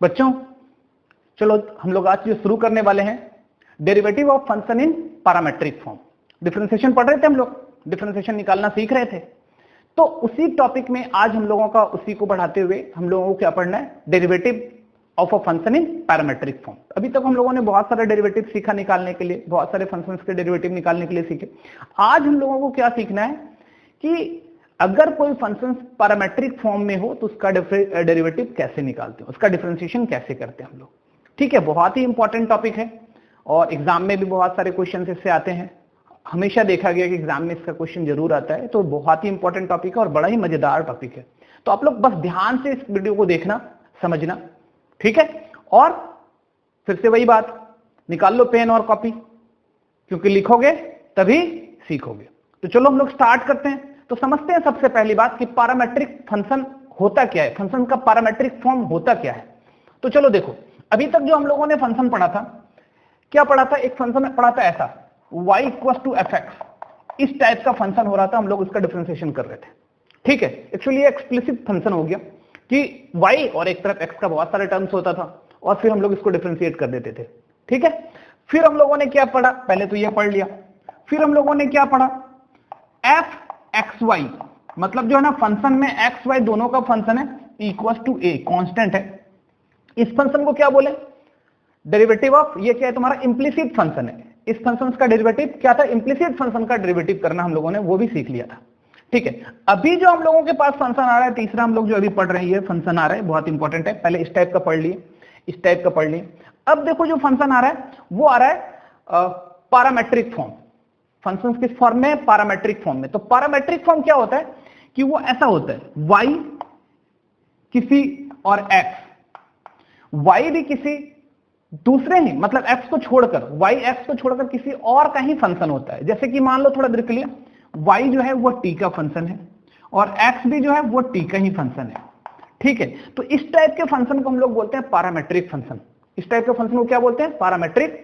बच्चों चलो हम लोग आज जो शुरू करने वाले हैं derivative of function in parametric form. Differentiation पढ़ रहे थे हम लोग, डिफरेंशिएशन निकालना सीख रहे थे, तो उसी टॉपिक में आज हम लोगों का उसी को बढ़ाते हुए हम लोगों को क्या पढ़ना है, derivative of a function in parametric form. अभी तक हम लोगों ने बहुत सारे डेरिवेटिव सीखा निकालने के लिए, बहुत सारे फंक्शंस के डेरिवेटिव निकालने के लिए सीखे। आज हम लोगों को क्या सीखना है कि अगर कोई फंक्शन पैरामेट्रिक फॉर्म में हो तो उसका डेरिवेटिव कैसे निकालते हैं, उसका डिफरेंशिएशन कैसे करते हैं हम लोग। ठीक है, बहुत ही इंपॉर्टेंट टॉपिक है और एग्जाम में भी बहुत सारे क्वेश्चन इससे आते हैं। हमेशा देखा गया कि एग्जाम में इसका क्वेश्चन जरूर आता है, तो बहुत ही इंपॉर्टेंट टॉपिक है और बड़ा ही मजेदार टॉपिक है। तो आप लोग बस ध्यान से इस वीडियो को देखना, समझना, ठीक है। और फिर से वही बात, निकाल लो पेन और कॉपी, क्योंकि लिखोगे तभी सीखोगे। तो चलो हम लोग स्टार्ट करते हैं। तो समझते हैं सबसे पहली बात कि पैरामेट्रिक फंक्शन होता क्या है, फंक्शन का पैरामेट्रिक फॉर्म होता क्या है। तो चलो देखो, अभी तक जो हम लोगों ने फंक्शन पढ़ा था, क्या पढ़ा था, एक फंक्शन पढ़ा था ऐसा y = fx, इस टाइप का फंक्शन हो रहा था, हम लोग इसका डिफरेंशिएशन कर रहे थे। ठीक है, एक्चुअली ये एक्सप्लिसिट फंक्शन हो गया कि y और एक तरफ x का बहुत सारे टर्म्स होता था और फिर हम लोग इसको डिफरेंशिएट कर देते थे। ठीक है, फिर हम लोगों ने क्या पढ़ा, पहले तो ये पढ़ लिया, फिर हम लोगों ने क्या पढ़ा, fxy, मतलब जो है ना फंक्शन में x y दोनों का फंक्शन है, इक्वल टू a, कांस्टेंट है। इस फंक्शन को क्या बोले, डेरिवेटिव ऑफ, ये क्या है तुम्हारा इंप्लिसिट फंक्शन है। इस फंक्शन का डेरिवेटिव क्या था, इंप्लिसिट फंक्शन का डेरिवेटिव करना हम लोगों ने वो भी सीख लिया था। ठीक है, अभी जो हम लोगों के पास फंक्शन आ रहा है, तीसरा हम लोग जो अभी पढ़ रहे हैं फंक्शन आ रहा है, बहुत इंपॉर्टेंट है। पहले इस टाइप का पढ़ लिए, इस टाइप का पढ़ लिए। अब देखो जो फंक्शन आ रहा है वो आ रहा है पैरामेट्रिक फॉर्म। फंक्शन किस फॉर्म में, पैरामेट्रिक फॉर्म में। तो पैरामेट्रिक फॉर्म क्या होता है कि वो ऐसा होता है, y किसी और y भी किसी दूसरे ही, मतलब x को छोड़कर, x को छोड़कर किसी और का ही फंक्शन होता है। जैसे कि मान लो, थोड़ा देख लिया, y जो है वो t का फंक्शन है और x भी जो है वो t का ही फंक्शन है। ठीक है, तो इस टाइप के फंक्शन को हम लोग बोलते हैं पैरामेट्रिक फंक्शन। इस टाइप के फंक्शन को क्या बोलते हैं, पैरामेट्रिक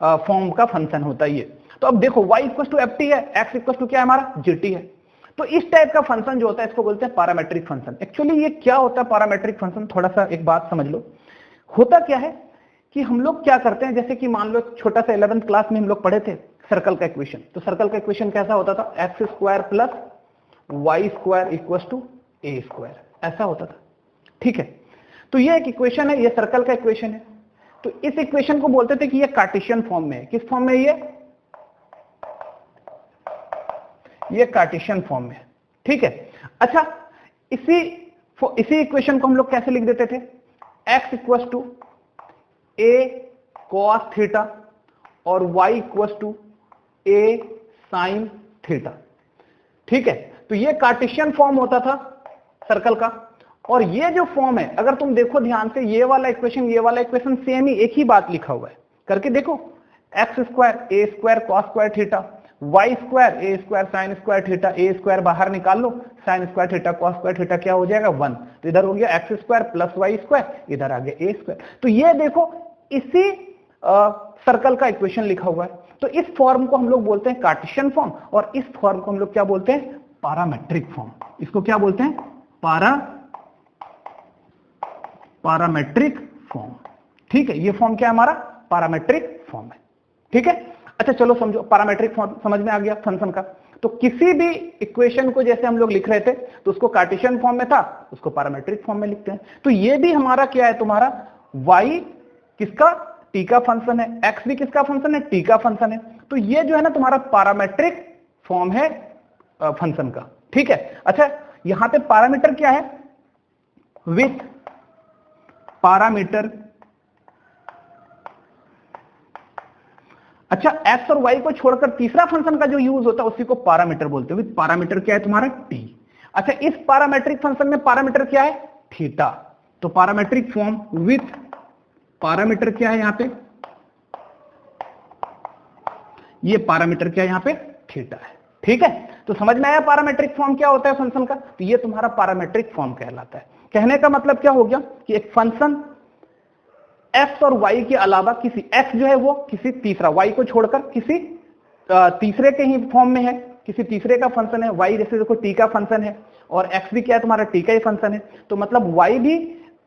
फॉर्म का फंक्शन होता है ये। तो अब देखो y = ft है, x = क्या है हमारा, gt है। तो इस टाइप का फंक्शन जो होता है इसको बोलते हैं पैरामेट्रिक फंक्शन। एक्चुअली ये क्या होता है पैरामेट्रिक फंक्शन, थोड़ा सा एक बात समझ लो। होता क्या है कि हम लोग क्या करते हैं, जैसे कि मान लो छोटा सा 11th क्लास में हम लोग पढ़े थे सर्कल का इक्वेशन। तो सर्कल का इक्वेशन कैसा होता था, x² + y² = a², ऐसा होता था। ठीक है, तो ये एक इक्वेशन है, ये सर्कल का इक्वेशन है। तो इस इक्वेशन को बोलते थे कि ये कार्टेशियन फॉर्म में है। किस फॉर्म में, ये कार्टेशियन फॉर्म में है। ठीक है, अच्छा, इसी इक्वेशन को हम लोग कैसे लिख देते थे, x = a cos थीटा और y = a sin थीटा। ठीक है, तो ये कार्टेशियन फॉर्म होता था सर्कल का। और ये जो फॉर्म है, अगर तुम देखो ध्यान से, ये वाला इक्वेशन सेम ही, एक ही बात लिखा हुआ है, करके देखो, x² a² cos² theta, y² a² sin² theta, a² बाहर निकाल लो, sin² थीटा cos² थीटा क्या हो जाएगा, 1। तो इधर हो गया x² + y², इधर आ गया a²। तो ये देखो इसी सर्कल का इक्वेशन लिखा हुआ है। तो इस फॉर्म को हम लोग बोलते हैं कार्टेशियन फॉर्म और इस फॉर्म को हम लोग क्या बोलते हैं, पैरामेट्रिक फॉर्म। इसको क्या बोलते हैं, पैरामेट्रिक फॉर्म। ठीक है, ये फॉर्म क्या है हमारा, पैरामेट्रिक फॉर्म है। ठीक है, अच्छा चलो समझो, पैरामेट्रिक फॉर्म समझ में आ गया फंक्शन का। तो किसी भी इक्वेशन को जैसे हम लोग लिख रहे थे तो उसको कार्टेशियन फॉर्म में था, उसको पैरामेट्रिक फॉर्म में लिखते हैं। तो ये भी हमारा क्या है, तुम्हारा y किसका, t का फंक्शन है, x भी किसका फंक्शन है, t का फंक्शन है। तो ये जो है ना तुम्हारा पैरामेट्रिक फॉर्म है फंक्शन का। ठीक है, अच्छा यहां पे पैरामीटर क्या है, विथ पैरामीटर। अच्छा, x और y को छोड़कर तीसरा फंक्शन का जो यूज होता है उसी को पैरामीटर बोलते हैं। विथ पैरामीटर क्या है तुम्हारा, t। अच्छा, इस पैरामेट्रिक फंक्शन में पैरामीटर क्या है, थीटा। तो पैरामेट्रिक फॉर्म विथ पैरामीटर क्या है, यहां पे ये पैरामीटर क्या है, यहां पे थीटा है। ठीक है, तो समझ में आया पैरामेट्रिक फॉर्म क्या होता है फंक्शन का। तो ये तुम्हारा पैरामेट्रिक फॉर्म कहलाता है। कहने का मतलब क्या हो गया कि एक फंक्शन x और y के अलावा किसी, x जो है वो किसी तीसरा, y को छोड़कर किसी तीसरे के ही फॉर्म में है, किसी तीसरे का फंक्शन है। y जैसे देखो t का फंक्शन है और x भी क्या है तुम्हारा t का ही फंक्शन है। तो मतलब y भी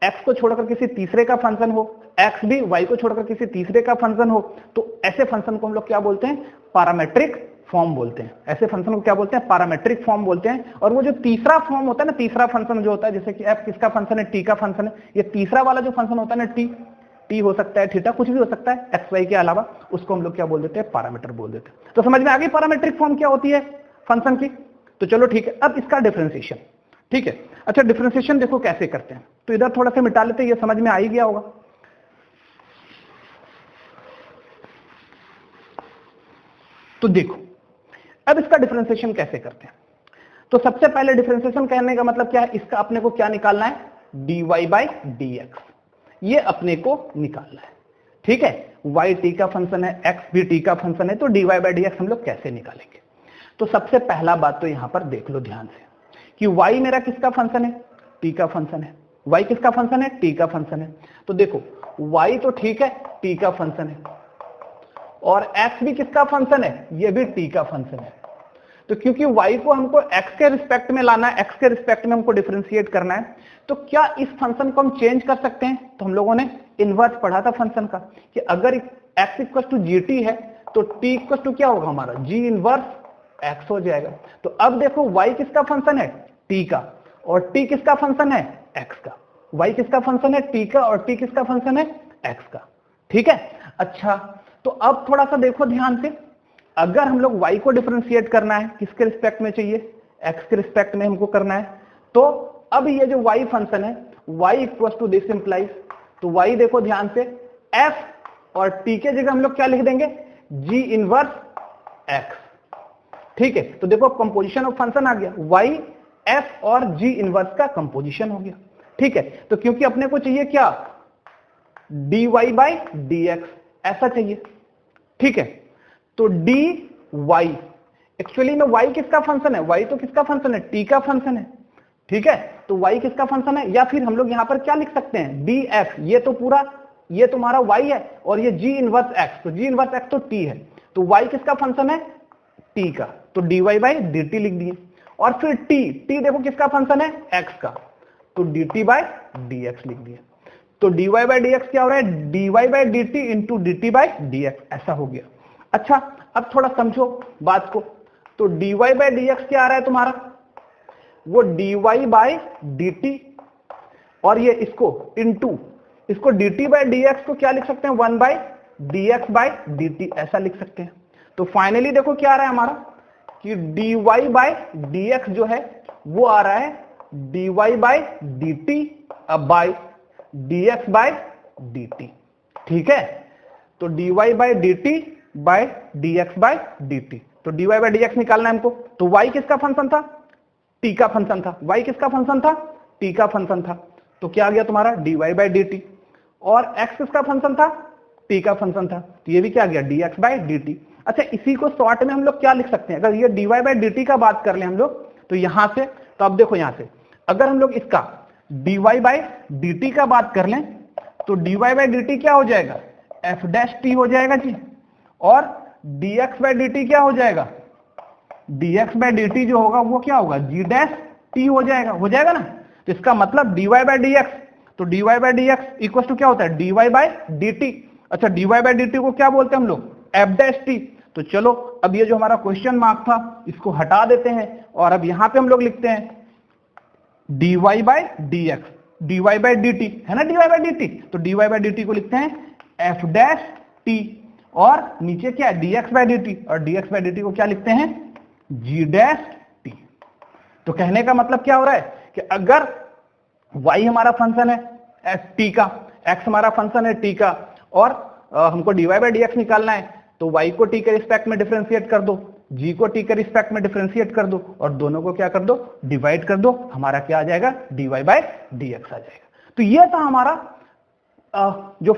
x को छोड़कर किसी तीसरे का फंक्शन हो, x भी y को छोड़कर किसी तीसरे का फंक्शन हो, तो ऐसे फंक्शन को हम लोग क्या बोलते हैं? पैरामीट्रिक फॉर्म बोलते हैं। ऐसे फंक्शन को क्या बोलते हैं? पैरामीट्रिक फॉर्म बोलते हैं। और वो जो तीसरा फॉर्म होता है ना, तीसरा फंक्शन जो होता है, जैसे कि f किसका फंक्शन है? t का फंक्शन है। ये तीसरा वाला जो फंक्शन होता है ना, t हो सकता है, थीटा, कुछ भी हो सकता है एक्स वाई के अलावा, उसको हम लोग क्या बोल देते हैं? पैरामीटर बोल देते हैं। तो समझ में आ गई पैरामीट्रिक फॉर्म क्या होती है फंक्शन की? तो चलो ठीक है, अब इसका डिफरेंशिएशन। ठीक है, अच्छा डिफरेंशिएशन देखो कैसे करते हैं, तो इधर थोड़ा सा मिटा लेते हैं, ये समझ में आ ही गया होगा। तो देखो अब इसका डिफरेंशिएशन कैसे करते हैं। तो सबसे पहले डिफरेंशिएशन कहने का मतलब क्या है? इसका अपने को क्या निकालना है? dy बाई dx, ये अपने को निकालना है। ठीक है, y t का फंक्शन है, x भी t का फंक्शन है, तो dy बाई dx हम लोग कैसे निकालेंगे? तो सबसे पहला बात तो यहां पर देख लो ध्यान से कि y मेरा किसका फंक्शन है? t का फंक्शन है। y किसका फंक्शन है? t का फंक्शन है। तो देखो y तो ठीक है, t का फंक्शन है, और x भी किसका फंक्शन है? ये भी t का फंक्शन है। तो क्योंकि y को हमको x के रिस्पेक्ट में लाना है, x के रिस्पेक्ट में हमको डिफरेंशिएट करना है, तो क्या इस फंक्शन को हम चेंज कर सकते हैं? तो हम लोगों ने इनवर्स पढ़ा था फंक्शन का कि अगर x इक्वल टू gt है तो t इक्वल टू क्या होगा हमारा? g इनवर्स x हो जाएगा। तो अब देखो y किसका फंक्शन है? t का, और t किसका फंक्शन है? x का। y किसका फंक्शन है? t का, और t किसका फंक्शन है? x का। ठीक है, अच्छा तो अब थोड़ा सा देखो ध्यान से, अगर हम लोग y को डिफरेंशिएट करना है, किसके रिस्पेक्ट में चाहिए? x के रिस्पेक्ट में हमको करना है। तो अब ये जो y फंक्शन है, y equal to this implies, तो y देखो ध्यान से, f और t के जगह हम लोग क्या लिख देंगे? g inverse x। ठीक है, तो देखो कंपोजिशन ऑफ फंक्शन आ गया, y f और g इनवर्स का कंपोजिशन हो गया। ठीक है, तो क्योंकि अपने को चाहिए क्या? dy बाई dx, ऐसा चाहिए। ठीक है, तो dy एक्चुअली में y किसका फंक्शन है? y तो किसका फंक्शन है? t का फंक्शन है। ठीक है, तो y किसका फंक्शन है? या फिर हम लोग यहां पर क्या लिख सकते हैं? df, ये तो पूरा, ये तुम्हारा y है, और ये g इनवर्स x, तो g इनवर्स x तो t है, तो y किसका फंक्शन है? t का, तो dy बाई dt लिख दिए। और फिर t देखो किसका फंक्शन है? x का, तो dt बाई dx लिख दिए। तो dy बाई dx क्या हो रहा है? dy by dt into dt by dx, ऐसा हो गया। अच्छा अब थोड़ा समझो बात को, तो dy बाई dx क्या आ रहा है तुम्हारा? वो dy बाई dt, और ये इसको इंटू, इसको dt बाई dx को क्या लिख सकते हैं? 1 बाई dx बाई dt, ऐसा लिख सकते हैं। तो फाइनली देखो क्या आ रहा है हमारा कि dy बाई dx जो है वो आ रहा है dy by dt by dx by dt। ठीक है, तो dy by dt by dx by dt, तो dy बाई dx निकालना है हमको। तो y किसका फंक्शन था? t का फंक्शन था। y किसका फंक्शन था? t का फंक्शन था। तो क्या आ गया तुम्हारा? dy by dt। और x किसका फंक्शन था? t का फंक्शन था, तो ये भी क्या आ गया? dx by dt। अच्छा इसी को शॉर्ट में हम लोग क्या लिख सकते हैं? अगर ये dy बाई dt का बात कर ले हम लोग, तो यहां से, तो अब देखो यहां से अगर हम लोग इसका dy बाई dt का बात कर लें, तो dy बाई dt क्या हो जाएगा? f डैश t हो जाएगा जी, और dx बाई dt क्या हो जाएगा? dx बाई dt जो होगा वो क्या होगा? g डैश t हो जाएगा ना। तो इसका मतलब dy बाई dx, तो dy by dx equal to क्या होता है? dy by dt। अच्छा dy बाई dt को क्या बोलते हैं हम लोग? f dash t। तो चलो अब ये जो हमारा क्वेश्चन मार्क था इसको हटा देते हैं, और अब यहां पे हम लोग लिखते हैं dy by dx, dy by dt है ना, dy बाई dt, तो dy बाई dt को लिखते हैं f डैश t, और नीचे क्या है? dx बाई dt, और dx बाई dt को क्या लिखते हैं? g dash t। तो कहने का मतलब क्या हो रहा है कि अगर y हमारा फंक्शन है t का, x हमारा फंक्शन है t का, और हमको dy बाई dx निकालना है, तो y को t के रिस्पेक्ट में डिफरेंशिएट कर दो, g को t के रिस्पेक्ट में डिफरेंशिएट कर दो, और दोनों को क्या कर दो? डिवाइड कर दो, हमारा क्या आ जाएगा? dy बाई dx आ जाएगा। तो यह था हमारा जो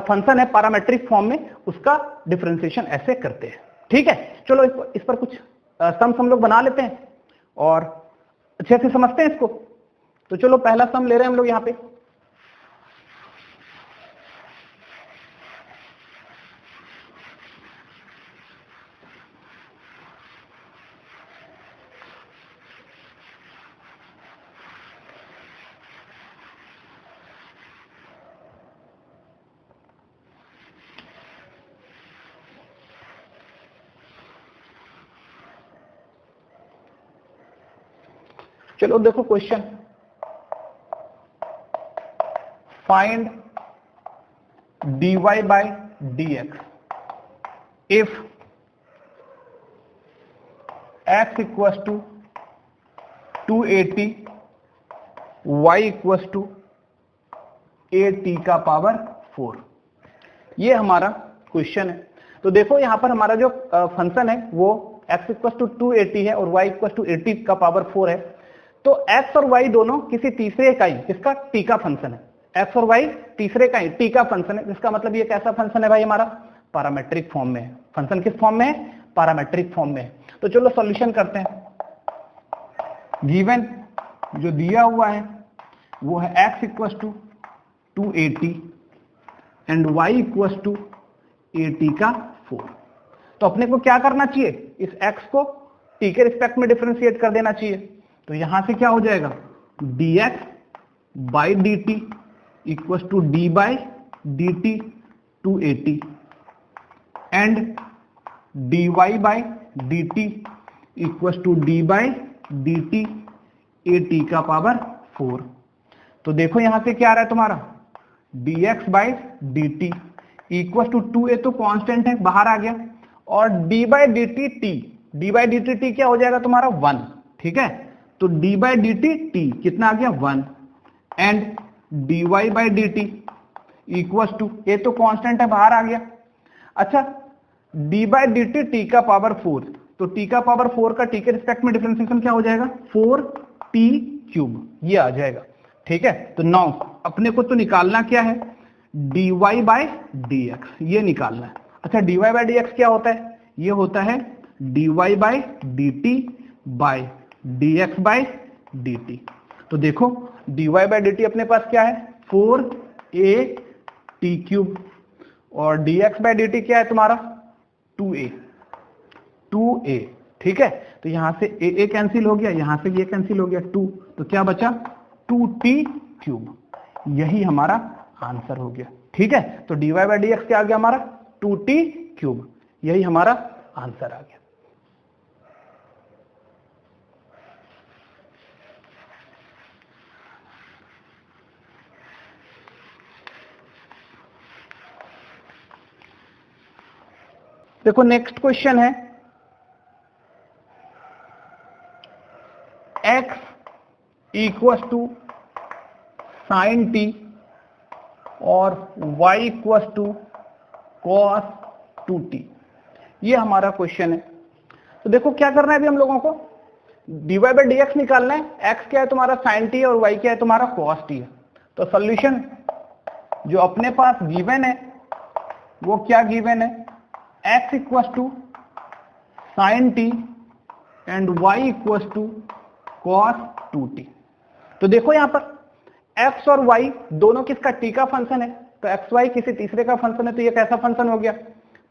फंक्शन है पैरामीट्रिक फॉर्म में, उसका डिफरेंशिएशन ऐसे करते हैं। ठीक है, चलो इस पर कुछ सम्स हम लोग बना लेते हैं और अच्छे से समझते हैं इसको। तो चलो पहला सम ले रहे हैं हम लोग यहां पे। चलो देखो question, find dy by dx if x equals to 280 y equals to at का पावर 4। ये हमारा क्वेश्चन है। तो देखो यहां पर हमारा जो फंक्शन है वो x इक्वल टू 280 है और y इक्वल टू 80 का पावर 4 है। तो x और y दोनों किसी तीसरे इकाई किसका t का फंक्शन है। x और y तीसरे इकाई t का फंक्शन है, जिसका मतलब ये कैसा फंक्शन है भाई, हमारा पैरामीट्रिक फॉर्म में है। फंक्शन किस फॉर्म में है, पैरामीट्रिक फॉर्म में है। तो चलो सॉल्यूशन करते हैं। गिवन जो दिया हुआ है वो है x equal to 280 and y equal to 80 का 4। तो अपने को क्या करना चाहिए, इस x को t के रिस्पेक्ट में डिफरेंशिएट कर देना चाहिए। तो यहां से क्या हो जाएगा, dx by D T equal to D by D T 280 and dy by D T equal to D by D T 80 का पावर 4। तो देखो यहां से क्या आ रहा है तुम्हारा, dx by D T equal to 2a तो कांस्टेंट है बाहर आ गया, और d by D T D by D T क्या हो जाएगा तुम्हारा 1। ठीक है, तो d बाई डी टी कितना आ गया 1 and dy by D T equal to a तो कांस्टेंट है बाहर आ गया। अच्छा, d बाई डी टी का पावर 4, तो t का पावर 4 का t के रिस्पेक्ट में डिफरेंशिएशन क्या हो जाएगा 4t क्यूब, ये आ जाएगा। ठीक है, तो 9 अपने को तो निकालना क्या है, dy बाई dx, ये निकालना है। अच्छा, dy बाई dx क्या होता है, ये होता है dy by dt by dx by dt। तो देखो dy बाई dt अपने पास क्या है 4at क्यूब, और dx बाई dt क्या है तुम्हारा 2a। ठीक है, तो यहां से a कैंसिल हो गया, यहां से ये कैंसिल हो गया 2, तो क्या बचा 2t क्यूब। यही हमारा आंसर हो गया। ठीक है, तो dy बाई dx क्या आ गया हमारा 2t क्यूब, यही हमारा आंसर आ गया। देखो नेक्स्ट क्वेश्चन है, x equal to sine T और y equal to cos 2t, ये हमारा क्वेश्चन है। तो देखो क्या करना है अभी हम लोगों को, dy बाई dx निकालना है। x क्या है तुम्हारा साइन टी और y क्या है तुम्हारा कॉस टी है। तो सॉल्यूशन जो अपने पास गिवन है वो क्या गिवन है, x equal to sine T and y equal to cos 2t। तो देखो यहां पर x और y दोनों किसका t का फंक्शन है, तो एक्स वाई किसी तीसरे का फंक्शन है, तो ये कैसा फंक्शन हो गया,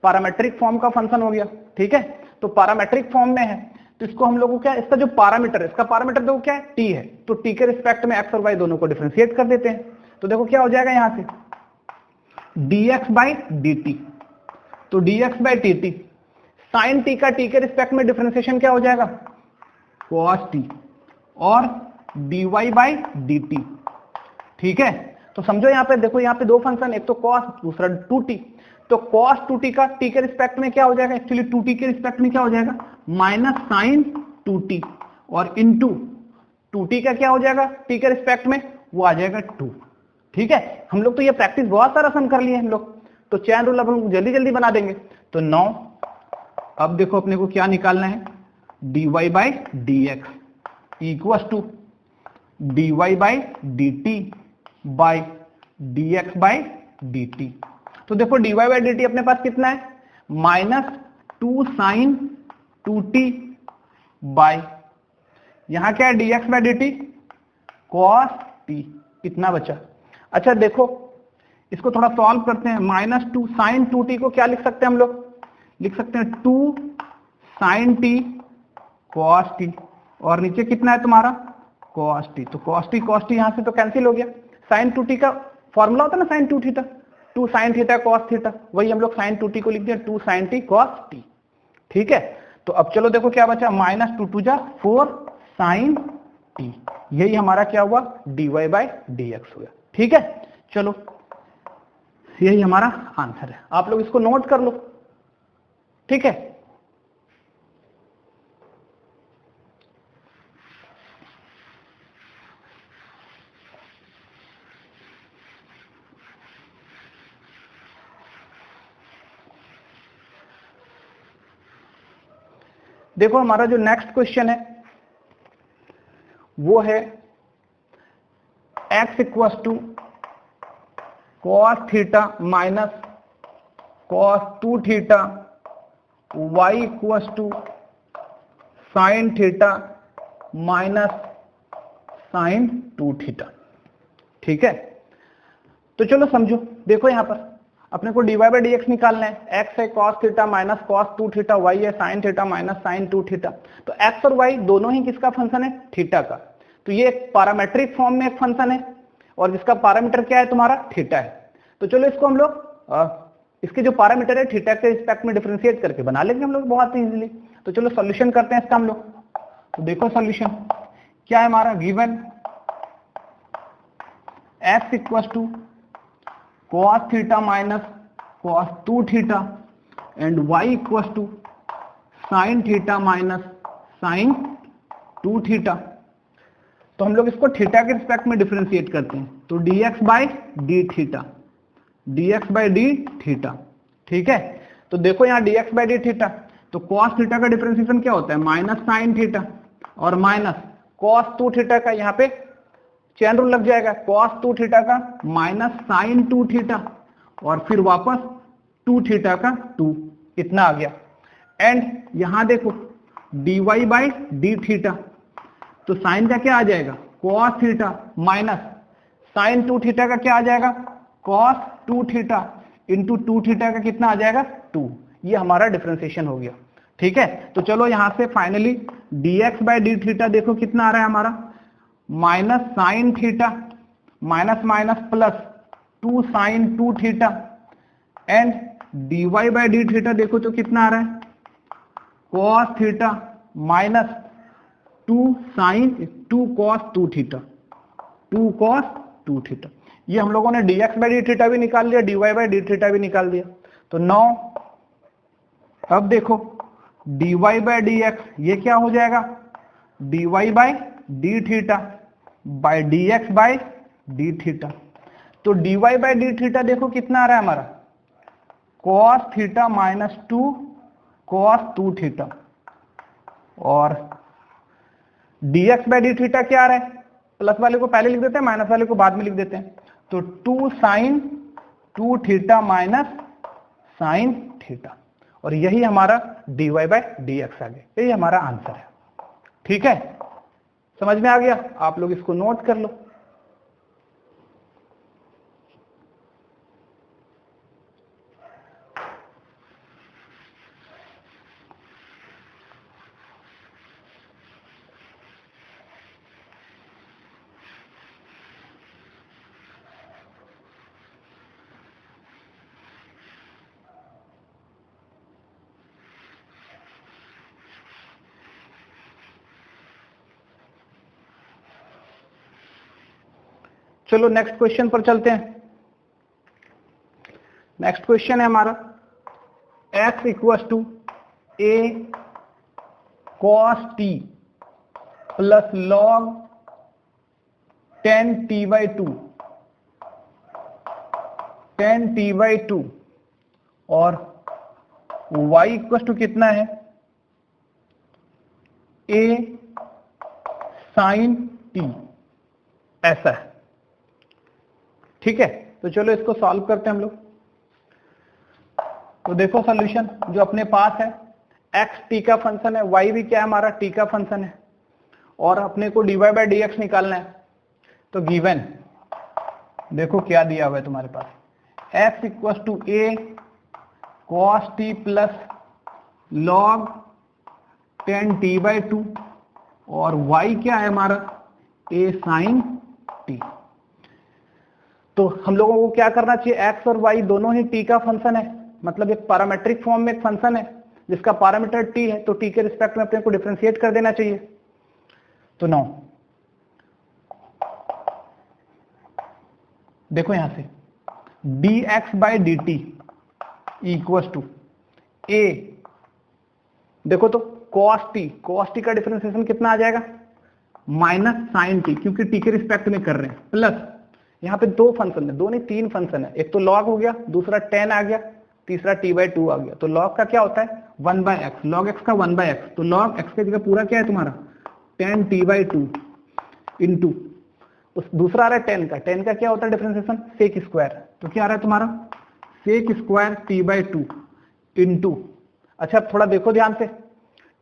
पैरामेट्रिक फॉर्म का फंक्शन हो गया। ठीक है, तो पैरामेट्रिक फॉर्म में है, तो इसको हम लोगों क्या, इसका जो पैरामीटर है, इसका पैरामीटर देखो क्या है t है, तो t के रिस्पेक्ट में x और y दोनों को डिफरेंशिएट कर देते हैं। तो देखो क्या हो जाएगा यहां से dx बाई dt, तो dx by dt sine t का t के रिस्पेक्ट में डिफरेंशिएशन क्या हो जाएगा cos t और dy बाई dt। ठीक है, तो समझो यहाँ पे देखो, यहाँ पे दो फंक्शन, एक तो cos दूसरा 2t, तो cos 2t का t के रिस्पेक्ट में क्या हो जाएगा, एक्चुअली 2t के रिस्पेक्ट में क्या हो जाएगा माइनस साइन 2t, और इनटू 2t का क्या हो जाएगा t के रिस्पेक्ट में, वो आ जाएगा 2। ठीक है, हम लोग तो ये प्रैक्टिस बहुत सारा सम कर लिए हम लोग, तो चैन रूल अब हम जल्दी जल्दी बना देंगे। तो 9, अब देखो अपने को क्या निकालना है, dy by dx equal to dy by dt by dx by dt। तो देखो dy बाई dt अपने पास कितना है माइनस 2 साइन 2t बाई, यहां क्या है dx by dt cos t, कितना बचा। अच्छा देखो इसको थोड़ा सॉल्व करते हैं, माइनस 2 साइन 2t को क्या लिख सकते हैं हम लोग, लिख सकते हैं 2 साइन t cos t, और नीचे कितना है तुम्हारा cos t, तो cos t यहां से तो कैंसिल हो गया। साइन 2t का फॉर्मूला होता है ना sine 2 theta, 2 sine theta cos theta, वही हम लोग साइन 2t को लिख दिया 2 साइन t cos t। ठीक है, तो अब चलो देखो क्या बचा, माइनस 2 2 जा 4 साइन टी। यही हमारा क्या हुआ, dy बाय dx हुआ। ठीक है, चलो यही हमारा आंसर है, आप लोग इसको नोट कर लो। ठीक है, देखो हमारा जो नेक्स्ट क्वेश्चन है वो है x equals to cos theta minus cos 2 theta, y equals to sine theta minus sine 2 theta. ठीक है, तो चलो समझो, देखो यहां पर अपने को dy बाई dx निकालना है। x है cos theta minus cos 2 theta, y है sin theta minus sin 2 theta. तो x और y दोनों ही किसका फंक्शन है, थीटा का। तो ये एक पैरामेट्रिक फॉर्म में एक फंक्शन है और जिसका पैरामीटर क्या है तुम्हारा, थीटा है। तो चलो इसको हम लोग इसके जो पैरामीटर है थीटा के रिस्पेक्ट में डिफरेंशिएट करके बना लेंगे हम लोग बहुत इजीली। तो चलो सॉल्यूशन करते हैं इसका हम लोग। तो देखो सॉल्यूशन क्या है हमारा, given x equal to cos theta minus cos 2 theta and y equal to sin theta minus sin 2 theta. तो हम लोग इसको थीटा के रिस्पेक्ट में डिफरेंशिएट करते हैं। तो dx by D theta, dx by D theta. ठीक है, तो देखो यहाँ dx बाई डी थीटा, तो cos थीटा का डिफरेंशिएशन क्या होता है, माइनस साइन थीटा और माइनस cos 2 थीटा का, यहाँ पे चैन रूल लग जाएगा, cos 2 थीटा का माइनस साइन 2 थीटा और फिर वापस 2 थीटा का 2, इतना आ गया। एंड यहां देखो dy बाई डी थीटा, तो साइन का क्या आ जाएगा, cos theta minus sine 2 theta का क्या आ जाएगा, cos 2 थीटा इंटू 2 थीटा का कितना आ जाएगा, 2। ये हमारा डिफरेंशिएशन हो गया। ठीक है, तो चलो यहां से finally dx by D theta देखो कितना आ रहा है हमारा, minus sine theta minus minus plus 2 sine 2 theta and dy by D theta देखो तो कितना आ रहा है, cos theta minus 2 sine 2 cos 2 theta, 2 cos 2 theta. ये हम लोगों ने dx बाई डी थीटा भी निकाल लिया, dy बाई डी थीटा भी निकाल दिया। तो 9 अब देखो dy बाई dx ये क्या हो जाएगा, dy by D theta by dx by D theta. तो dy बाई डी थीटा देखो कितना आ रहा है हमारा, cos theta minus 2 cos 2 theta और dx बाई डी थीटा क्या आ रहा है, प्लस वाले को पहले लिख देते हैं, माइनस वाले को बाद में लिख देते हैं। तो 2 sine 2 theta minus sine theta और यही हमारा dy बाई dx आ गया, यही हमारा आंसर है। ठीक है, समझ में आ गया, आप लोग इसको नोट कर लो। चलो नेक्स्ट क्वेश्चन पर चलते हैं। नेक्स्ट क्वेश्चन है हमारा x equal to a cos t plus log 10t/2 10t/2 और y इक्वल टू कितना है, a sin t, ऐसा है। ठीक है, तो चलो इसको सॉल्व करते हैं हम लोग। तो देखो सॉल्यूशन जो अपने पास है, x t का फंक्शन है, y भी क्या है हमारा t का फंक्शन है और अपने को dy बाई dx निकालना है। तो गिवन देखो क्या दिया हुआ है तुम्हारे पास, x equal to a cos t plus log 10t/2 और y क्या है हमारा, a sin t। तो हम लोगों को क्या करना चाहिए, x और y दोनों ही t का फंक्शन है, मतलब एक पैरामेट्रिक फॉर्म में एक फंक्शन है जिसका पैरामीटर t है, तो t के रिस्पेक्ट में अपने को डिफरेंशिएट कर देना चाहिए। तो 9 देखो यहां से dx by D T equal to A, देखो तो cos t का डिफरेंशिएशन कितना आ जाएगा, माइनस साइन टी, क्योंकि टी के रिस्पेक्ट में कर रहे हैं, प्लस यहाँ पे दो फंक्शन है, दो नहीं तीन फंक्शन है, एक तो log हो गया, दूसरा tan आ गया, तीसरा t/2 आ गया। तो log का क्या होता है 1/x, log x का 1/x, तो log x की जगह पूरा क्या है तुम्हारा tan t/2 इंटू उस दूसरा आ रहा है tan का क्या होता है डिफरेंशिएशन sec स्क्वायर, तो क्या आ रहा है तुम्हारा sec स्क्वायर t/2 इंटू, अच्छा थोड़ा देखो ध्यान से,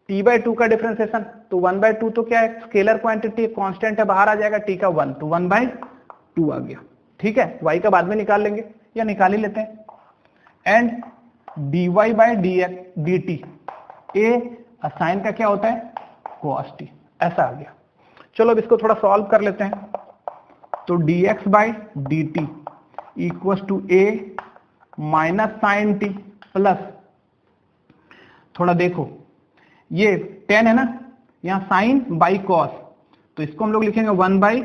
t/2 का डिफरेंशिएशन तो 1/2 तो क्या है स्केलर क्वांटिटी, कांस्टेंट है, बाहर आ जाएगा t का 1, तो 1/2 आ गया। ठीक है, y का बाद में निकाल लेंगे या निकाल ही लेते हैं। And dy by D T, A sine का क्या होता है cos t, ऐसा आ गया। चलो अब इसको थोड़ा सॉल्व कर लेते हैं। तो dx by D T equal to A minus sine T plus, थोड़ा देखो ये tan है ना, यहाँ साइन बाई कॉस, तो इसको हम लोग लिखेंगे 1 by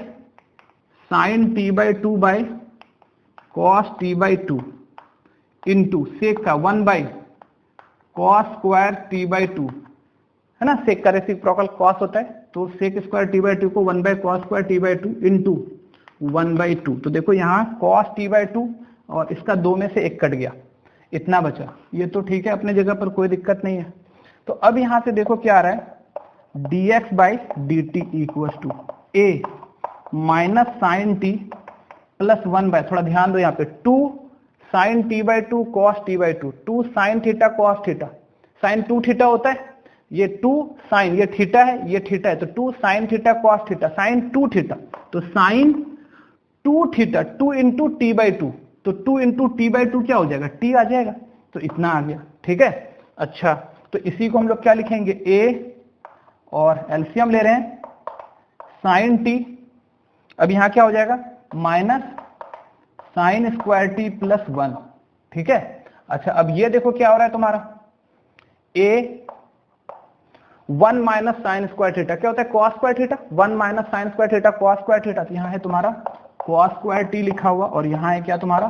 sine t/2 by cos t/2 into sec का 1 बाई कॉस स्क्वायर t/2, है ना, सेक का रेसिप्रोकल कॉस होता है, तो सेक स्क्वायर t/2 को 1 by cos square t/2 into 1/2। तो देखो यहाँ कॉस t/2 और इसका 2 में से 1 कट गया, इतना बचा, ये तो ठीक है अपने जगह पर, कोई दिक्कत नहीं है। तो अब यहां से देखो क्या आ रहा है dx by D T equal to A minus sine T plus 1 by, थोड़ा ध्यान दो यहाँ पे 2 sine t/2 cos t/2, 2 sine theta cos theta, sine 2 theta होता है, ये 2 साइन, ये थीटा है ये थीटा है, तो 2 sine theta cos theta, sine 2 theta, तो साइन 2 थीटा 2 इंटू t/2, तो 2 इंटू t/2 क्या हो जाएगा t आ जाएगा, तो इतना आ गया। ठीक है, अच्छा तो इसी को हम लोग क्या लिखेंगे a, और एलसीएम ले रहे हैं साइन t, अब यहां क्या हो जाएगा minus sine square T plus 1। ठीक है, अच्छा अब ये देखो क्या हो रहा है तुम्हारा a 1 minus sine square theta क्या होता है cos square theta, 1 minus sine square theta cos square theta, तो यहाँ है तुम्हारा कॉस स्क्वायर टी लिखा हुआ और यहाँ है क्या तुम्हारा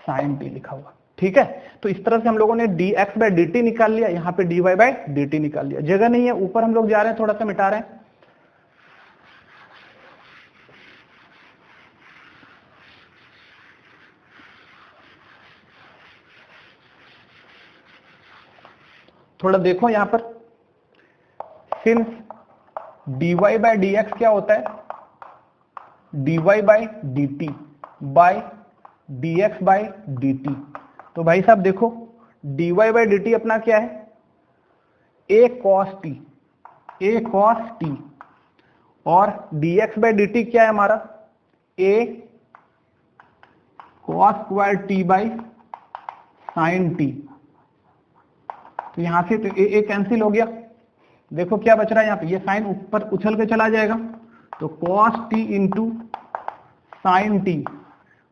साइन टी लिखा हुआ। ठीक है, तो इस तरह से हम लोगों ने dx बाई डी टी निकाल लिया, यहाँ पे dy बाई डी टी निकाल लिया, जगह नहीं है ऊपर हम लोग जा रहे हैं थोड़ा सा मिटा रहे हैं। थोड़ा देखो यहां पर, सिंस dy बाई dx क्या होता है dy by dt by dx by dt, तो भाई साहब देखो dy बाई dt अपना क्या है a cos t, और dx बाई dt क्या है हमारा a cos square t by sine t, तो यहां से तो ए कैंसिल हो गया, देखो क्या बच रहा है यहाँ पे, ये साइन ऊपर उछल के चला जाएगा, तो cos t into sine T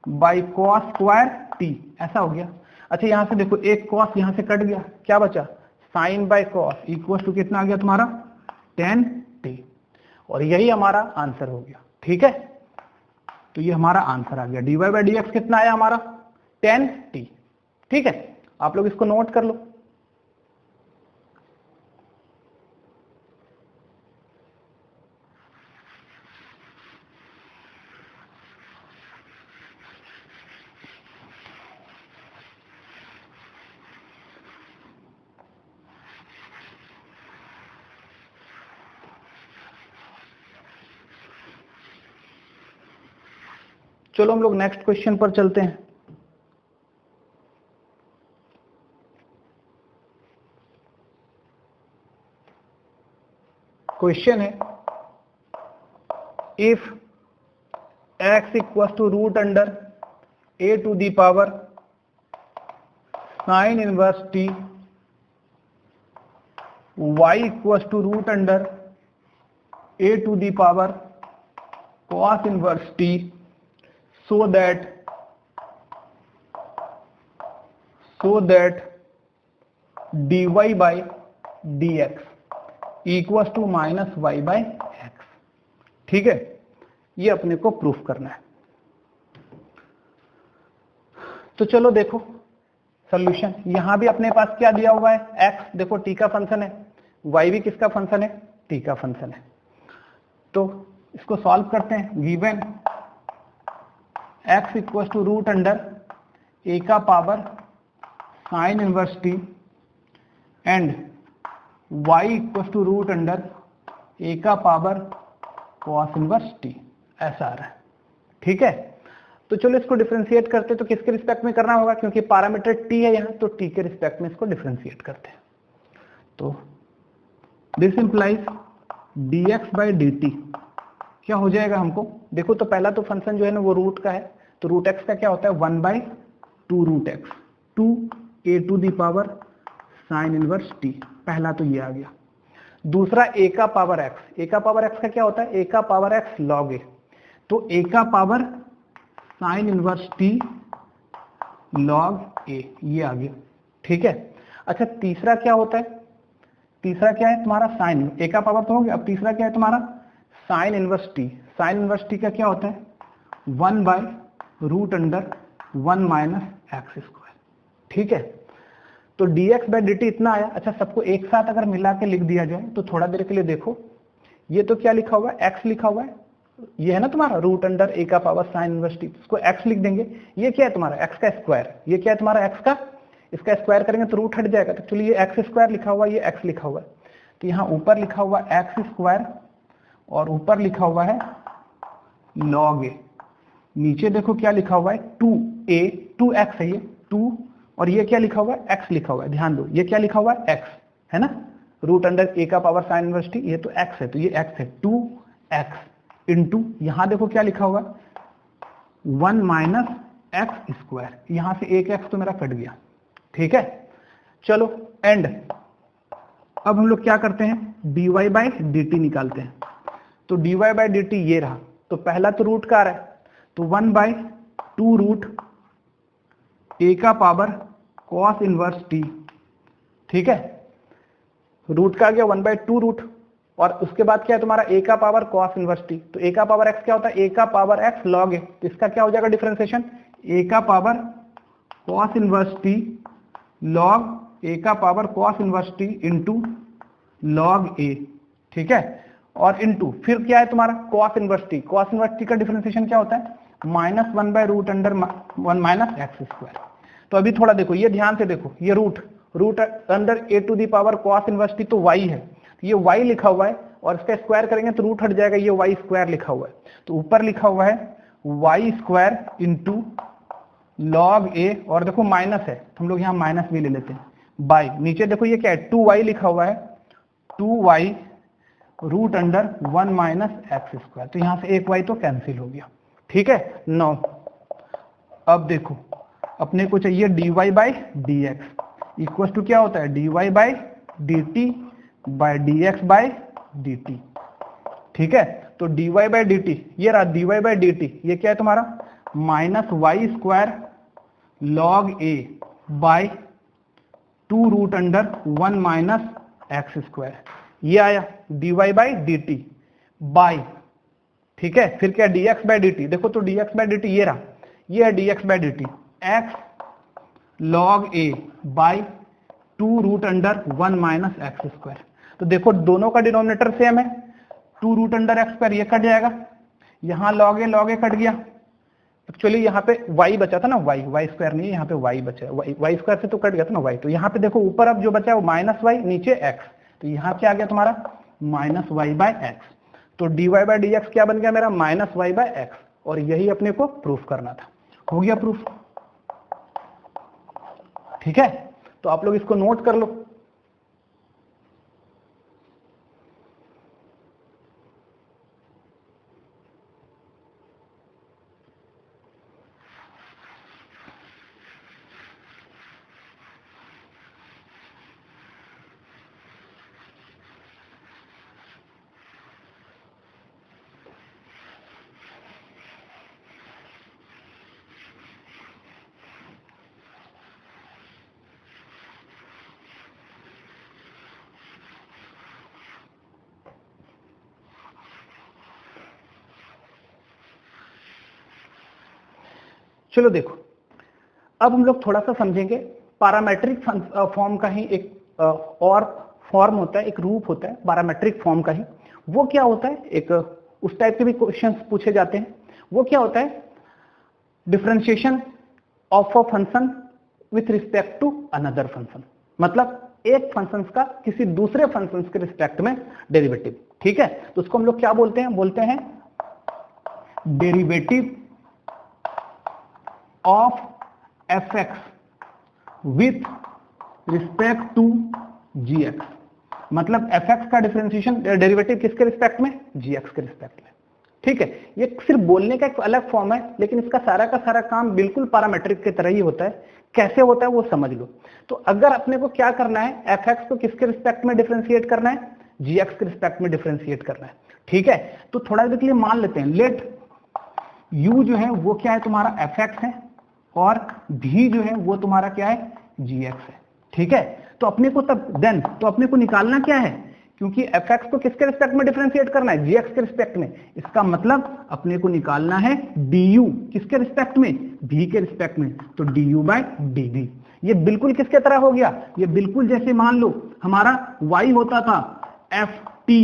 by cos square T, ऐसा हो गया। अच्छा यहां से देखो एक कॉस यहां से कट गया, क्या बचा sine by cos equal to कितना आ गया तुम्हारा tan t, और यही हमारा आंसर हो गया। ठीक है, तो ये हमारा आंसर आ गया, dy बाई dx कितना आया हमारा tan t। ठीक है, आप लोग इसको नोट कर लो। चलो हम लोग नेक्स्ट क्वेश्चन पर चलते हैं। क्वेश्चन है if x equal to root under a to the power sine inverse t, y equal to root under a to the power cos inverse t, so that dy by dx equal to minus Y by X. ठीक है, ये अपने को proof करना है। तो चलो देखो सॉल्यूशन, यहां भी अपने पास क्या दिया हुआ है, x, देखो t का फंक्शन है, y भी किसका फंक्शन है, t का फंक्शन है। तो इसको सॉल्व करते हैं। Given x equal to root under a का power sine inverse t and y equal to root under a का पावर कॉस इनवर्स t, ऐसा आ रहा है। ठीक है, तो चलो इसको डिफरेंशिएट करते हैं। तो किसके रिस्पेक्ट में करना होगा, क्योंकि पैरामीटर t है यहाँ, तो t के रिस्पेक्ट में इसको डिफरेंशिएट करते हैं। तो this implies dx by dt क्या हो जाएगा हमको, देखो तो पहला तो फंक्शन जो है ना वो रूट का है, तो रूट एक्स का क्या होता है 1/2 root X, 2a to the power sine inverse t, पहला तो ये आ गया। दूसरा a का पावर x, a का पावर x का क्या होता है, a का पावर x log a, तो a का power sine inverse t log a, ये आ गया। ठीक है, अच्छा तीसरा क्या होता है, तीसरा क्या है तुम्हारा साइन, a का पावर तो हो गया, अब तीसरा क्या है तुम्हारा sign inverse t, sign inverse t का क्या होता है 1/रूट अंडर 1 माइनस एक्स स्क्वायर। ठीक है, तो dx बाई dt इतना आया। अच्छा सबको एक साथ अगर मिला के लिख दिया जाए तो थोड़ा देर के लिए देखो, ये तो क्या लिखा हुआ है x लिखा हुआ है, ये है ना तुम्हारा रूट अंडर a का पावर साइन इनवर्स t, इसको x लिख देंगे। ये क्या है तुम्हारा x का स्क्वायर, ये क्या है तुम्हारा x का, इसका स्क्वायर करेंगे तो रूट हट जाएगा, तो चलिए ये x स्क्वायर लिखा हुआ है, ये x लिखा हुआ है, तो यहाँ ऊपर लिखा हुआ x स्क्वायर और ऊपर लिखा हुआ है log a, नीचे देखो क्या लिखा हुआ है 2a, 2x है ये 2, और ये क्या लिखा हुआ है x लिखा हुआ है, ध्यान दो ये क्या लिखा हुआ है x है ना, रूट अंडर a का पावर साइन इनवर्स t, ये तो x है, तो ये x है 2x इंटू यहां देखो क्या लिखा हुआ है 1 माइनस एक्स स्क्वायर, यहां से एक x तो मेरा कट गया। ठीक है, चलो एंड अब हम लोग क्या करते हैं dy बाई dt निकालते हैं। तो dy बाई dt ये रहा, तो पहला तो रूट का आ रहा है, तो 1/2 रूट a का पावर कॉस इनवर्स t। ठीक है, रूट का आ गया 1/2 रूट, और उसके बाद क्या है तुम्हारा a का पावर cos इनवर्स t, तो a का पावर x क्या होता है a का पावर x log a, तो इसका क्या हो जाएगा डिफरेंशिएशन a का power cos inverse t log a का power cos inverse t into log a। ठीक है, और इंटू फिर क्या है तुम्हारा cos inverse t, cos inverse t का डिफरेंशिएशन क्या होता है -1/रूट अंडर 1 माइनस एक्स स्क्वायर। तो अभी थोड़ा देखो, ये ध्यान से देखो, ये root under a to the power cos inverse t तो y है, ये y लिखा हुआ है, और इसका स्क्वायर करेंगे तो रूट हट जाएगा, ये y स्क्वायर लिखा हुआ है, तो ऊपर लिखा हुआ है y square into log a, और देखो माइनस है तो हम लोग यहाँ माइनस भी ले लेते हैं, बाई नीचे देखो ये क्या है 2y लिखा हुआ है, 2y root under 1 minus x square, तो यहाँ से एक y तो कैंसिल हो गया। ठीक है, 9 अब देखो अपने को चाहिए dy by D X equal to क्या होता है dy by D T by D X by D T. ठीक है, तो dy बाई डी टी ये रहा, dy बाई डी टी ये क्या है तुम्हारा minus Y square log A by 2 root under 1 minus x square, ये आया dy by D T by. ठीक है, फिर क्या dx बाई डी टी, देखो तो dx बाई डी टी ये रहा, ये है dx by D T X log A by 2 root under 1 minus x square. तो देखो दोनों का डिनोमिनेटर सेम है, 2 रूट अंडर एक्स स्क्वायर ये कट जाएगा, यहाँ लॉग ए कट गया, एक्चुअली यहाँ पे y बचा था ना, y स्क्वायर नहीं है, यहाँ पे y बचा है, y स्क्वायर से तो कट गया था ना y, तो यहाँ पे देखो ऊपर अब जो बचा है वो माइनस वाई नीचे x, तो यहाँ क्या आ गया तुम्हारा माइनस वाई बाई एक्स, तो dy बाई डी एक्स क्या बन गया मेरा माइनस वाई बाई एक्स, और यही अपने को प्रूफ करना था, हो गया प्रूफ। ठीक है, तो आप लोग इसको नोट कर लो। चलो देखो, अब हम लोग थोड़ा सा समझेंगे पैरामेट्रिक फॉर्म का ही एक और फॉर्म होता है, एक रूप होता है पैरामेट्रिक फॉर्म का ही। वो क्या होता है, एक उस टाइप के भी क्वेश्चंस पूछे जाते हैं। वो क्या होता है, differentiation of a function with respect to another function, मतलब एक फंक्शन का किसी दूसरे फंक्शन के रिस्पेक्ट में डेरिवेटिव। ठीक है, तो उसको हम लोग क्या बोलते हैं, बोलते हैं derivative of F X with respect to G X. मतलब एफ एक्स का डिफरेंशिएशन डेरिवेटिव किसके रिस्पेक्ट में, जी एक्स के रिस्पेक्ट में। ठीक है, ये सिर्फ बोलने का एक अलग फॉर्म है, लेकिन इसका सारा का सारा काम बिल्कुल पैरामेट्रिक की तरह ही होता है। कैसे होता है वो समझ लो। तो अगर अपने को क्या करना है, एफ एक्स को किसके रिस्पेक्ट में डिफरेंशिएट करना है, जी एक्स के रिस्पेक्ट में डिफरेंशिएट करना है। ठीक है, तो थोड़ा देर के लिए मान लेते हैं, लेट u जो है वो क्या है, तुम्हारा एफ एक्स है, और v जो है वो तुम्हारा क्या है, जी एक्स है। ठीक है, तो अपने को तब देन तो अपने को निकालना क्या है, क्योंकि एफ एक्स को किसके रिस्पेक्ट में डिफरेंशिएट करना है, जी एक्स के रिस्पेक्ट में। इसका मतलब अपने को निकालना है du किसके रिस्पेक्ट में, v के रिस्पेक्ट में। तो du बाय dv, ये बिल्कुल किसके तरह हो गया, ये बिल्कुल जैसे मान लो हमारा y होता था ft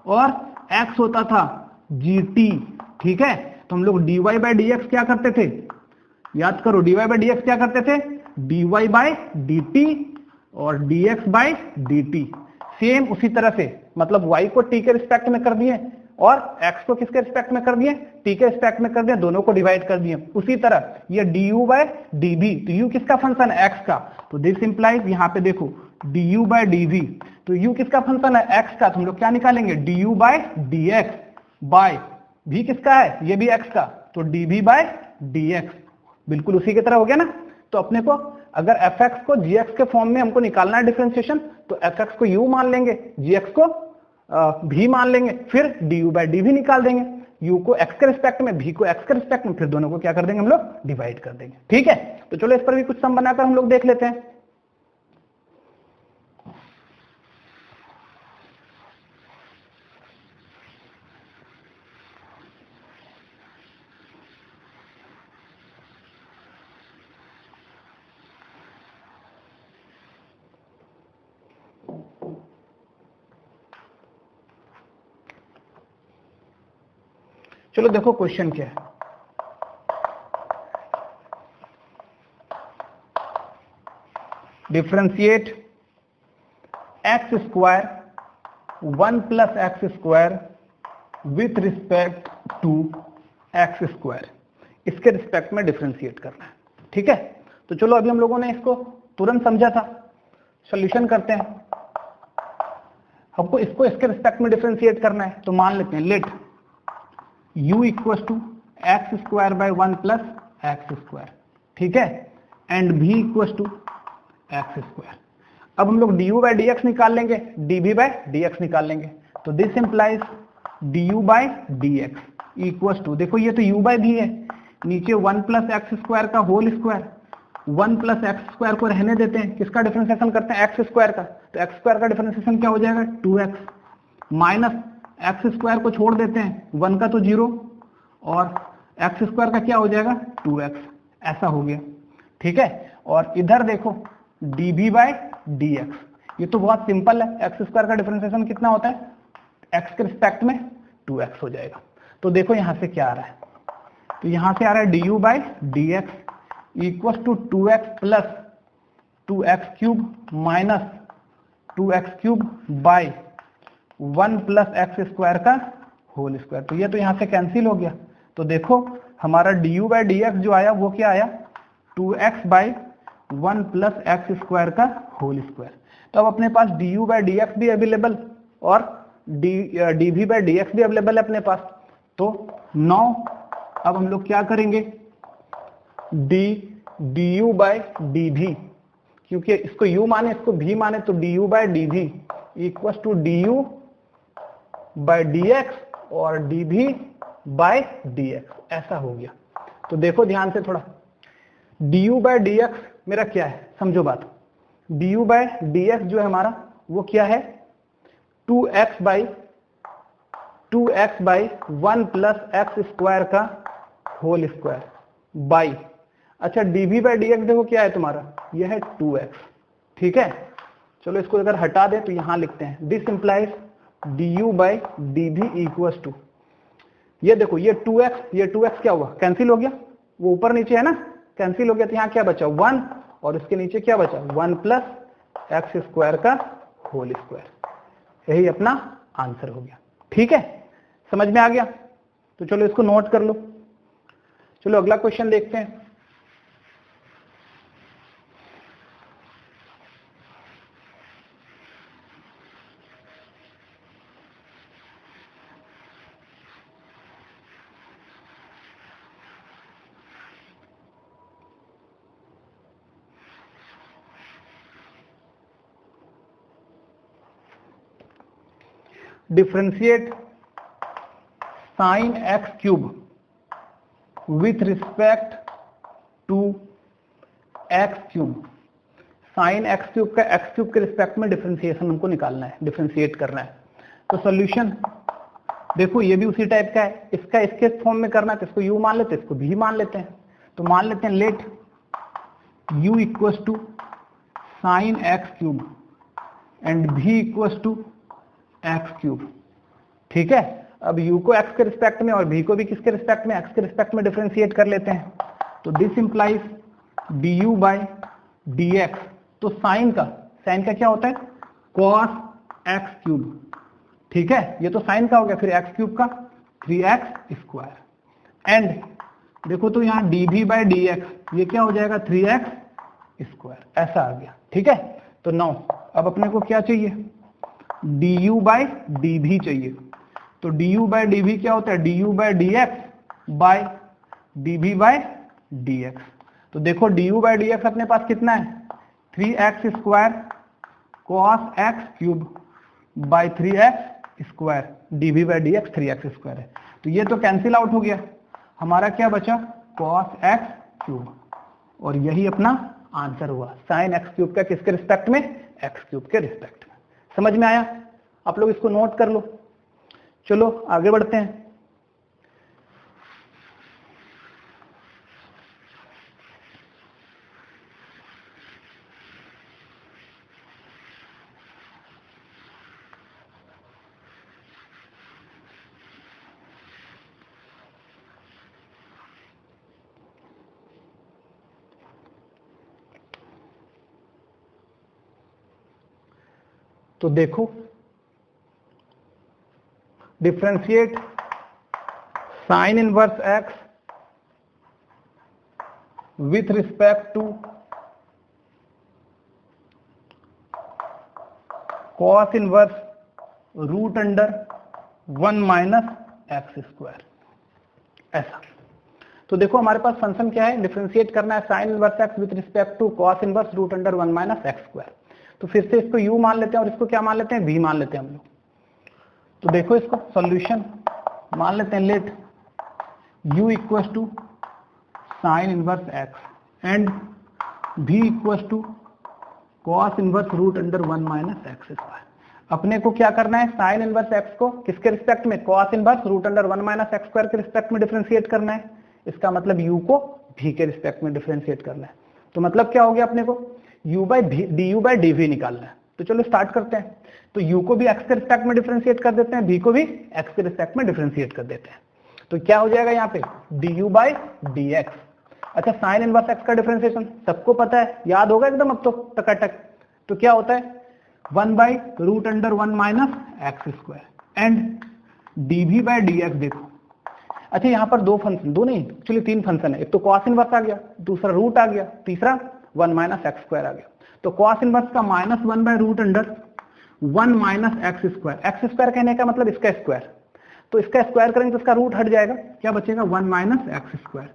और x होता था gt। ठीक है, तो हम लोग dy बाय dx क्या करते थे, याद करो, dy बाय dx क्या करते थे, dy बाय dt और dx बाय dt। सेम उसी तरह से, मतलब y को t के रिस्पेक्ट में कर दिए और x को किसके रिस्पेक्ट में कर दिए, t के रिस्पेक्ट में कर दिए, दोनों को डिवाइड कर दिए। उसी तरह ये du बाय dv, तो u किसका फंक्शन है, x का, तो दिस इंप्लाइज, यहाँ पे देखो du बाय dv, तो u किसका फंक्शन है, x का, तो हम लोग क्या निकालेंगे, du by dx by v किसका है, ये भी x का, तो dv बाय dx, बिल्कुल उसी की तरह हो गया ना। तो अपने को अगर fx को gx के फॉर्म में हमको निकालना है डिफरेंशिएशन, तो fx को u मान लेंगे, gx को v मान लेंगे, फिर du बाय dv निकाल देंगे, u को x के रिस्पेक्ट में, v को x के रिस्पेक्ट में, फिर दोनों को क्या कर देंगे हम लोग, डिवाइड कर देंगे। ठीक है, तो चलो इस पर भी कुछ सम बनाकर हम लोग देख लेते हैं। चलो देखो क्वेश्चन क्या है, differentiate X square 1 plus x square with respect to X square, इसके रिस्पेक्ट में डिफरेंशिएट करना है। ठीक है, तो चलो अभी हम लोगों ने इसको तुरंत समझा था, सॉल्यूशन करते हैं। हमको इसको इसके रिस्पेक्ट में डिफरेंशिएट करना है, तो मान लेते हैं let u equal to X square by 1 plus x square. ठीक है, and v equal to X square. अब हम लोग du बाय dx निकाल लेंगे, dv बाय dx निकाल लेंगे, तो this implies du by dx equal to, देखो ये तो u बाय v है, नीचे 1 प्लस एक्स स्क्वायर का whole square, 1 plus x square को रहने देते हैं, किसका डिफरेंशिएशन करते हैं, एक्स स्क्वायर का, तो एक्स स्क्वायर का डिफरेंशिएशन क्या हो जाएगा, 2x माइनस एक्स स्क्वायर को छोड़ देते हैं, 1 का तो 0 और एक्स स्क्वायर का क्या हो जाएगा, 2x, ऐसा हो गया। ठीक है, और इधर देखो dv बाय dx, ये तो बहुत सिंपल है, एक्स स्क्वायर का डिफरेंशिएशन कितना होता है, x के रिस्पेक्ट में 2x हो जाएगा। तो देखो यहां से क्या आ रहा है, तो यहां से आ रहा है du by dx equal to 2x plus 2x cube minus 2x cube by 1 plus x square का होल स्क्वायर, तो ये तो यहां से कैंसिल हो गया। तो देखो हमारा du बाय dx जो आया वो क्या आया, 2x by 1 plus x square का होल स्क्वायर। तो अब अपने पास du बाय dx भी अवेलेबल और dv बाय dx भी अवेलेबल है अपने पास। तो 9 अब हम लोग क्या करेंगे, du बाय dv, क्योंकि इसको u माने इसको v माने, तो du by dv equal to du by dx और dv बाय dx, ऐसा हो गया। तो देखो ध्यान से थोड़ा, du बाय dx मेरा क्या है, समझो बात, du बाय dx जो है हमारा वो क्या है, 2x by 1 plus x square का होल स्क्वायर बाई, अच्छा dv बाई dx देखो क्या है तुम्हारा, यह है 2x, ठीक है। चलो इसको अगर हटा दें तो यहां लिखते हैं this implies du by dv equals to, ये देखो ये 2x क्या हुआ, कैंसिल हो गया, वो ऊपर नीचे है ना, कैंसिल हो गया, तो यहाँ क्या बचा 1 और इसके नीचे क्या बचा 1 प्लस एक्स स्क्वायर का होल स्क्वायर, यही अपना आंसर हो गया, ठीक है। समझ में आ गया, तो चलो इसको नोट कर लो। चलो अगला क्वेश्चन देखते हैं। Differentiate sine x cube with respect to x cube. Sine x cube का एक्स क्यूब के रिस्पेक्ट में डिफरेंशिएशन हमको निकालना है, डिफरेंशिएट करना है। तो सॉल्यूशन देखो ये भी उसी टाइप का है, इसका इसके फॉर्म में करना है तो इसको u मान लेते हैं, इसको v मान लेते हैं। तो मान लेते हैं let u equals to sine x cube and v equals to x cube, ठीक है। अब u को x के रिस्पेक्ट में और v को भी किसके रिस्पेक्ट में, x के रिस्पेक्ट में डिफरेंशिएट कर लेते हैं। तो this implies du by dx, तो साइन का क्या होता है cos x क्यूब, ठीक है। ये तो साइन का हो गया, फिर x क्यूब का 3x स्क्वायर एंड देखो तो यहाँ dv बाई dx ये क्या हो जाएगा 3x स्क्वायर, ऐसा आ गया, ठीक है। तो 9 अब अपने को क्या चाहिए, du बाई dv चाहिए। तो du बाई dv क्या होता है, du by dx by dv by dx। तो देखो du बाई dx अपने पास कितना है 3x square cos x cube by 3x square, dv by dx 3x square है। तो ये तो कैंसिल आउट हो गया, हमारा क्या बचा cos x क्यूब, और यही अपना आंसर हुआ साइन x क्यूब का किसके रिस्पेक्ट में, x क्यूब के रिस्पेक्ट में। समझ में आया, आप लोग इसको नोट कर लो। चलो आगे बढ़ते हैं। तो देखो differentiate sine inverse x with respect to cos inverse root under 1 minus x square, ऐसा। तो देखो हमारे पास फंक्शन क्या है, डिफरेंशिएट करना है sine inverse x with respect to cos inverse root under 1 minus x square. तो फिर से इसको u मान लेते हैं और इसको क्या मान लेते हैं, v मान लेते हैं हम लोग। तो देखो इसको सॉल्यूशन मान लेते हैं let u equals to sine inverse x and v equals to cos inverse root under 1 minus x square. अपने को क्या करना है, साइन इनवर्स x को किसके रिस्पेक्ट में, cos inverse root under 1 minus x square के रिस्पेक्ट में डिफरेंशिएट करना है। इसका मतलब u को v के रिस्पेक्ट में डिफरेंशिएट करना है। तो मतलब क्या हो गया अपने को, u by du by dv निकालना है। तो चलो स्टार्ट करते हैं। तो u को भी x के रिस्पेक्ट में डिफरेंशिएट कर देते हैं, v को भी x के रिस्पेक्ट में डिफरेंशिएट कर देते हैं। तो क्या हो जाएगा यहाँ पे du बाई dx। अच्छा साइन इनवर्स x का डिफरेंशिएशन सबको पता है, याद होगा एकदम अब तो टकाटक। तो क्या होता है 1 by root under 1 minus x square and dv by dx। देखो अच्छा यहाँ पर दो फंक्शन, दो नहीं एक्चुअली 3 फंक्शन है, एक तो कॉस इनवर्स आ गया, दूसरा रूट आ गया, तीसरा 1 माइनस एक्स स्क्वायर आ गया। तो कॉस इनवर्स का -1 by root under 1 minus x square कहने का मतलब इसका स्क्वायर। तो इसका स्क्वायर करेंगे तो इसका रूट हट जाएगा, क्या बचेगा 1 माइनस एक्स स्क्वायर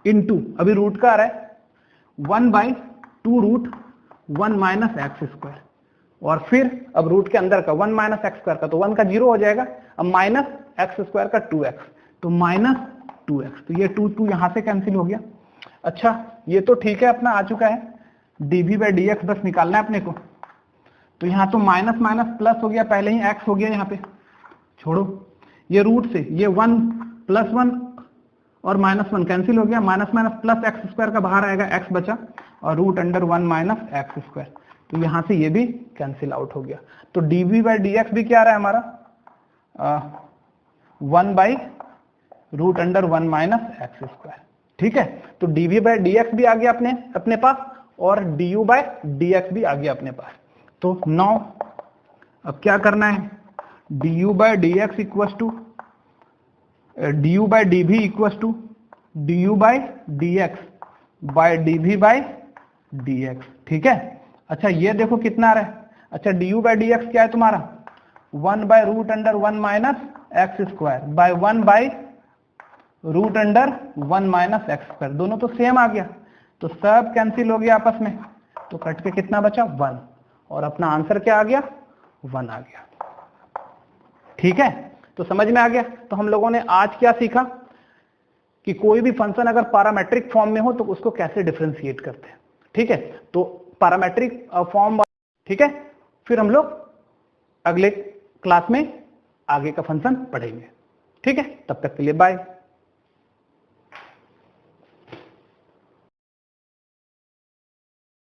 इनटू, अभी रूट का आ रहा है 1 by 2 root 1 minus x square, और फिर अब रूट के अंदर का 1 माइनस एक्स स्क्वायर का, तो 1 का 0 हो जाएगा, अब माइनस एक्स स्क्वायर का 2x, तो माइनस 2x। तो ये 2 यहां से कैंसिल हो गया। अच्छा ये तो ठीक है अपना आ चुका है, dv बाई dx बस निकालना है अपने को। तो यहाँ तो माइनस माइनस प्लस हो गया, पहले ही x हो गया यहाँ पे, छोड़ो ये रूट से ये 1 प्लस 1 और -1 कैंसिल हो गया, minus minus plus x square का बाहर आएगा, एक्स बचा और √1 माइनस एक्स स्क्वायर, तो यहां से ये भी कैंसिल आउट हो गया। तो dv/dx भी क्या आ रहा है हमारा 1/√1 माइनस एक्स स्क्वायर। ठीक है, तो dv/dx भी आ गया अपने पास और du/dx भी आ गया अपने पास। तो नाउ अब क्या करना है, du/dx equal to du/dv equal to du/dx by dv/dx। ठीक है, अच्छा ये देखो कितना आ रहा है, अच्छा du/dx क्या है तुम्हारा 1/√1 minus x square bye 1/√1 minus x square, दोनों तो सेम आ गया, तो सब कैंसिल हो गया आपस में, तो कट के कितना बचा 1 और अपना आंसर क्या आ गया 1 आ गया। ठीक है, तो समझ में आ गया। तो हम लोगों ने आज क्या सीखा कि कोई भी फंक्शन अगर पैरामीट्रिक फॉर्म में हो तो उसको कैसे डिफरेंशिएट करते हैं। ठीक है, तो पैरामीट्रिक फॉर्म, ठीक है, फिर हम लोग अगले क्लास में आगे का फंक्शन पढ़ेंगे। ठीक है, तब तक के लिए बाय।